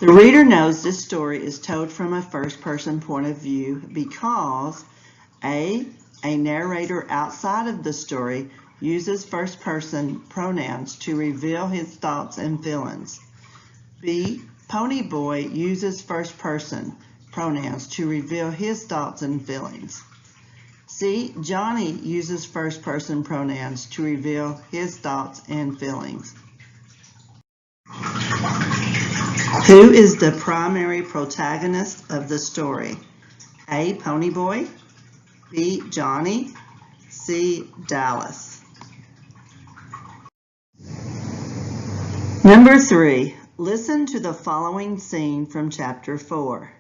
The reader knows this story is told from a first-person point of view because A narrator outside of the story uses first-person pronouns to reveal his thoughts and feelings. B, Ponyboy uses first-person pronouns to reveal his thoughts and feelings. C, Johnny uses first-person pronouns to reveal his thoughts and feelings. Who is the primary protagonist of the story? A, Ponyboy, B, Johnny, C, Dallas. Number 3, listen to the following scene from chapter 4.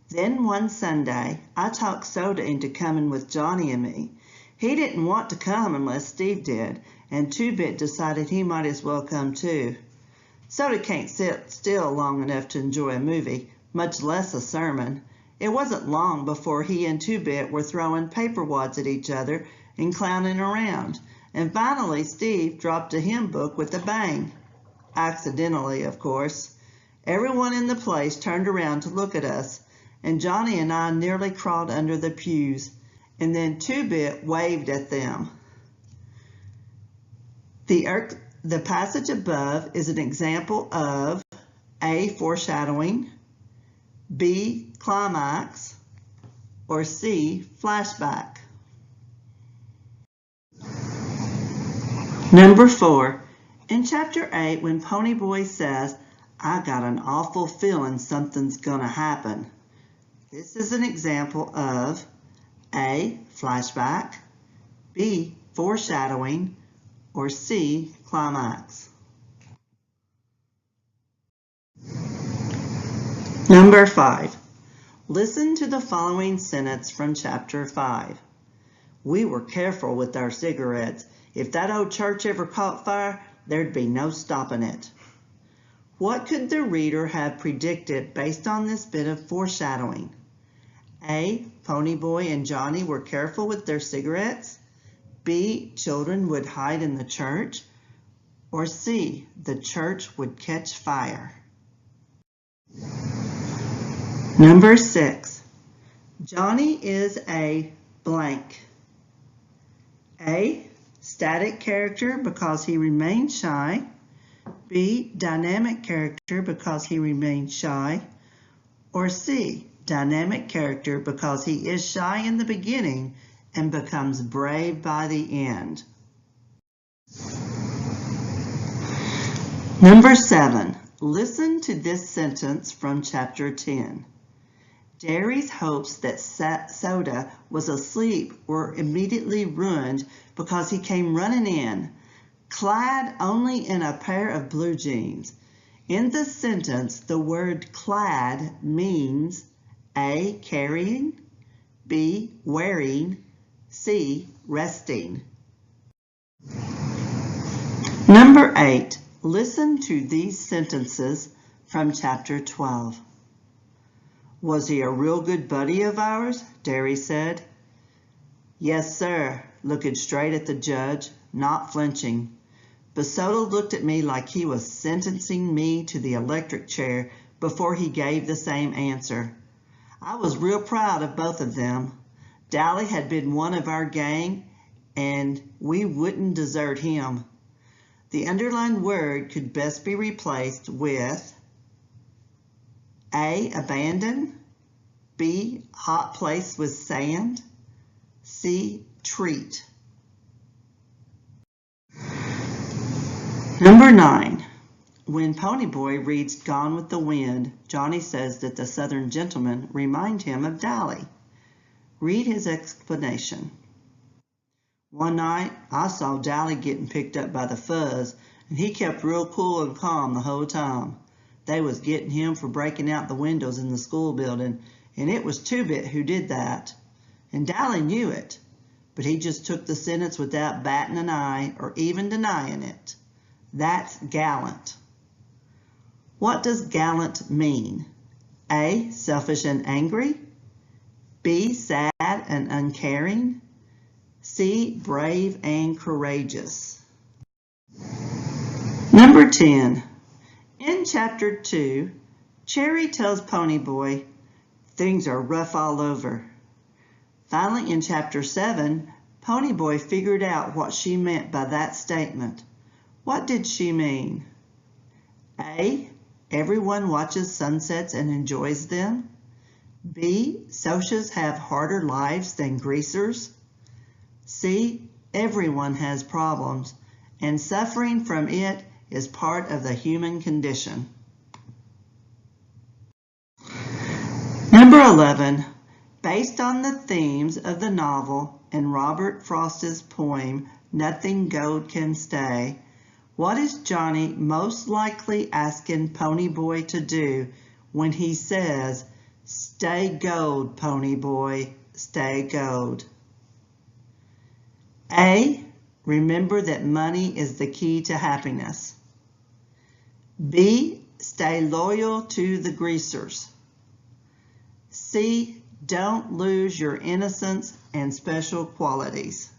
Then one Sunday, I talked Soda into coming with Johnny and me. He didn't want to come unless Steve did, and Two-Bit decided he might as well come too. Soda can't sit still long enough to enjoy a movie, much less a sermon. It wasn't long before he and Two-Bit were throwing paper wads at each other and clowning around, and finally Steve dropped a hymn book with a bang. Accidentally, of course. Everyone in the place turned around to look at us, and Johnny and I nearly crawled under the pews, and then Two-Bit waved at them. The passage above is an example of A, foreshadowing, B, climax, or C, flashback. Number 4, in chapter 8, when Ponyboy says, "I got an awful feeling something's gonna happen," this is an example of A, flashback, B, foreshadowing, or C, climax. Number 5, listen to the following sentence from chapter 5. We were careful with our cigarettes. If that old church ever caught fire, there'd be no stopping it. What could the reader have predicted based on this bit of foreshadowing? A, Ponyboy and Johnny were careful with their cigarettes. B, children would hide in the church. Or C, the church would catch fire. Number 6, Johnny is a blank. A, static character because he remains shy. B, dynamic character because he remains shy. Or C, dynamic character because he is shy in the beginning and becomes brave by the end. Number 7, listen to this sentence from chapter 10. Jerry's hopes that Soda was asleep were immediately ruined because he came running in, clad only in a pair of blue jeans. In the sentence, the word clad means A, carrying, B, wearing, C, resting. Number 8, listen to these sentences from chapter 12. Was he a real good buddy of ours? Derry said. Yes, sir, looking straight at the judge, not flinching. But Soda looked at me like he was sentencing me to the electric chair before he gave the same answer. I was real proud of both of them. Dally had been one of our gang, and we wouldn't desert him. The underlined word could best be replaced with A, abandon, B, hot place with sand, C, treat. Number 9, when Ponyboy reads Gone with the Wind, Johnny says that the Southern gentlemen remind him of Dally. Read his explanation. One night, I saw Dally getting picked up by the fuzz, and he kept real cool and calm the whole time. They was getting him for breaking out the windows in the school building, and it was Two-Bit who did that. And Dally knew it, but he just took the sentence without batting an eye or even denying it. That's gallant. What does gallant mean? A, selfish and angry. B, sad and uncaring. C, brave and courageous. Number 10. In chapter 2, Cherry tells Ponyboy, "Things are rough all over." Finally, in chapter 7, Ponyboy figured out what she meant by that statement. What did she mean? A, everyone watches sunsets and enjoys them. B, Socias have harder lives than greasers. C, everyone has problems, and suffering from it is part of the human condition. Number 11, based on the themes of the novel and Robert Frost's poem, Nothing Gold Can Stay, what is Johnny most likely asking Ponyboy to do when he says, "Stay gold, Ponyboy, stay gold"? A, remember that money is the key to happiness. B, stay loyal to the greasers. C, don't lose your innocence and special qualities.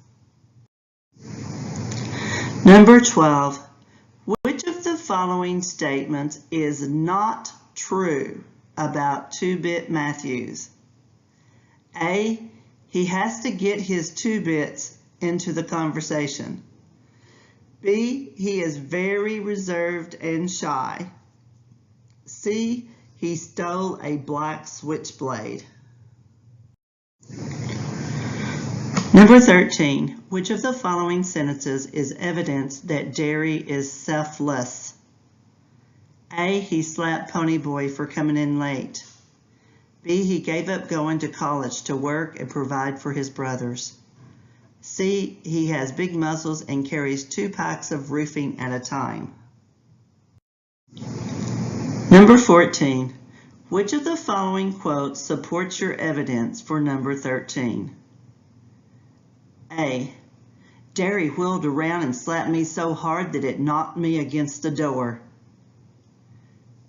Number 12, which of the following statements is not true about 2-Bit Matthews? A, he has to get his 2-bits into the conversation. B, he is very reserved and shy. C, he stole a black switchblade. Number 13, which of the following sentences is evidence that Jerry is selfless? A, he slapped Ponyboy for coming in late. B, he gave up going to college to work and provide for his brothers. C, he has big muscles and carries 2 packs of roofing at a time. Number 14, which of the following quotes supports your evidence for number 13? A, Jerry wheeled around and slapped me so hard that it knocked me against the door.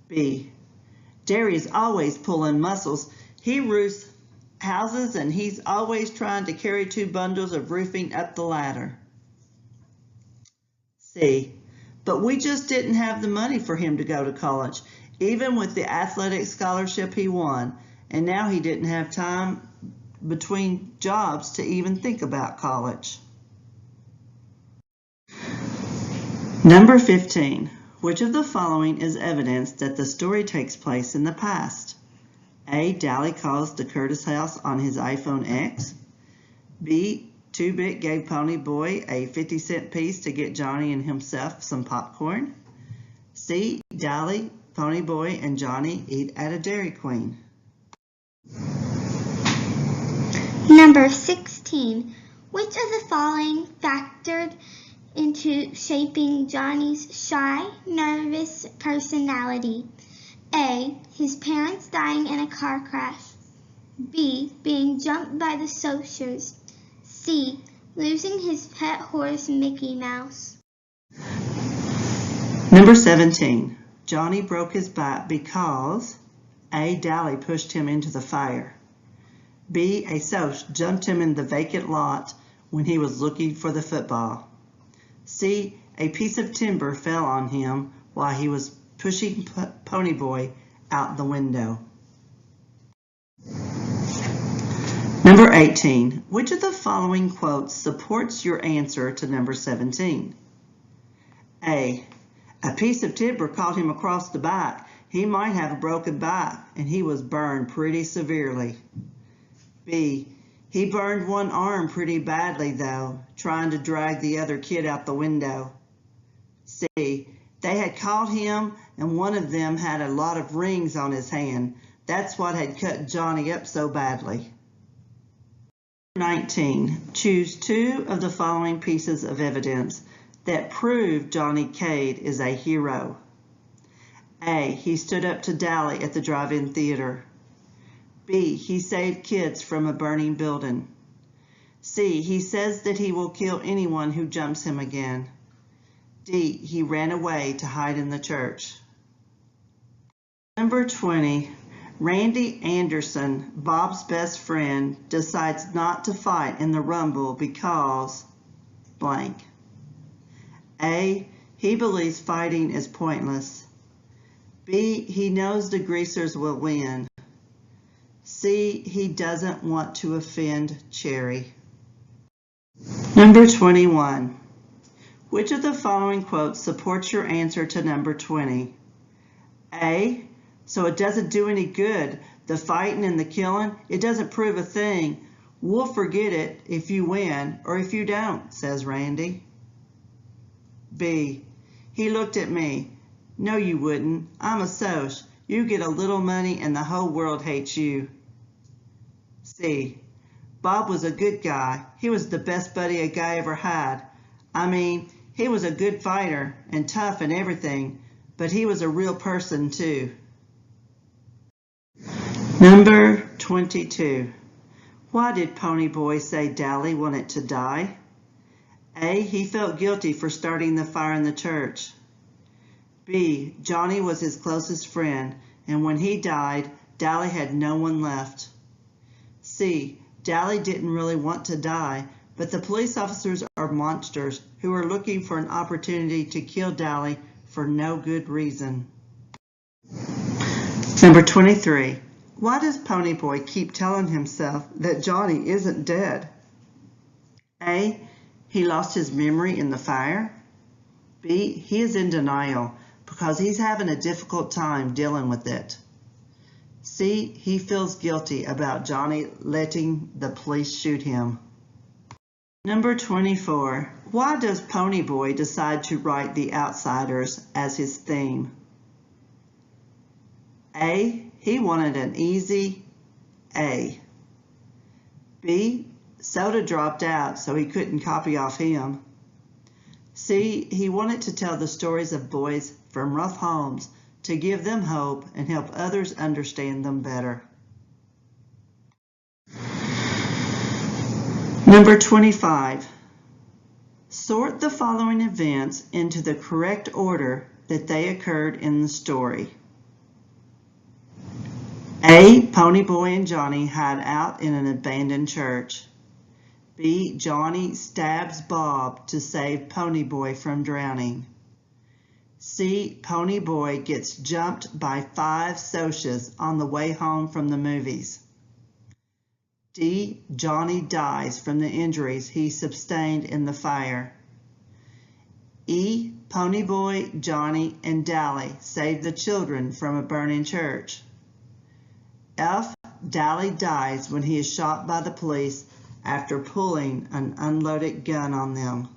B, Jerry's always pulling muscles. He roofs houses and he's always trying to carry 2 bundles of roofing up the ladder. C, but we just didn't have the money for him to go to college, even with the athletic scholarship he won, and now he didn't have time between jobs to even think about college. Number 15, which of the following is evidence that the story takes place in the past? A, Dally calls the Curtis house on his iPhone X. B, 2-Bit gave Ponyboy a 50-cent piece to get Johnny and himself some popcorn. C, Dally, Ponyboy, and Johnny eat at a Dairy Queen. Number 16. Which of the following factored into shaping Johnny's shy, nervous personality? A, his parents dying in a car crash. B, being jumped by the Socias. C, losing his pet horse Mickey Mouse. Number 17. Johnny broke his back because A, Dally pushed him into the fire. B, a Soc jumped him in the vacant lot when he was looking for the football. C, a piece of timber fell on him while he was pushing Ponyboy out the window. Number 18. Which of the following quotes supports your answer to number 17? A, a piece of timber caught him across the back. He might have a broken back, and he was burned pretty severely. B, he burned one arm pretty badly, though, trying to drag the other kid out the window. C, they had caught him, and one of them had a lot of rings on his hand. That's what had cut Johnny up so badly. 19. Choose 2 of the following pieces of evidence that prove Johnny Cade is a hero. A, he stood up to Dally at the drive-in theater. B, he saved kids from a burning building. C, he says that he will kill anyone who jumps him again. D, he ran away to hide in the church. Number 20, Randy Anderson, Bob's best friend, decides not to fight in the Rumble because blank. A, he believes fighting is pointless. B, he knows the greasers will win. C, he doesn't want to offend Cherry. Number 21. Which of the following quotes supports your answer to number 20? A, so it doesn't do any good. The fighting and the killing, it doesn't prove a thing. We'll forget it if you win or if you don't, says Randy. B, he looked at me. No, you wouldn't. I'm a soc. You get a little money and the whole world hates you. C, Bob was a good guy. He was the best buddy a guy ever had. I mean, he was a good fighter and tough and everything, but he was a real person too. Number 22. Why did Pony Boy say Dally wanted to die? A, he felt guilty for starting the fire in the church. B, Johnny was his closest friend, and when he died, Dally had no one left. C, Dally didn't really want to die, but the police officers are monsters who are looking for an opportunity to kill Dally for no good reason. Number 23. Why does Pony Boy keep telling himself that Johnny isn't dead? A, he lost his memory in the fire. B, he is in denial because he's having a difficult time dealing with it. C, he feels guilty about Johnny letting the police shoot him. Number 24. Why does Pony Boy decide to write The Outsiders as his theme? A, he wanted an easy A. B, Soda dropped out so he couldn't copy off him. C, he wanted to tell the stories of boys from rough homes to give them hope and help others understand them better. Number 25. Sort the following events into the correct order that they occurred in the story. A, Pony Boy and Johnny hide out in an abandoned church. B, Johnny stabs Bob to save Pony Boy from drowning. C, Pony Boy gets jumped by 5 socias on the way home from the movies. D, Johnny dies from the injuries he sustained in the fire. E, Pony Boy, Johnny, and Dally save the children from a burning church. F, Dally dies when he is shot by the police after pulling an unloaded gun on them.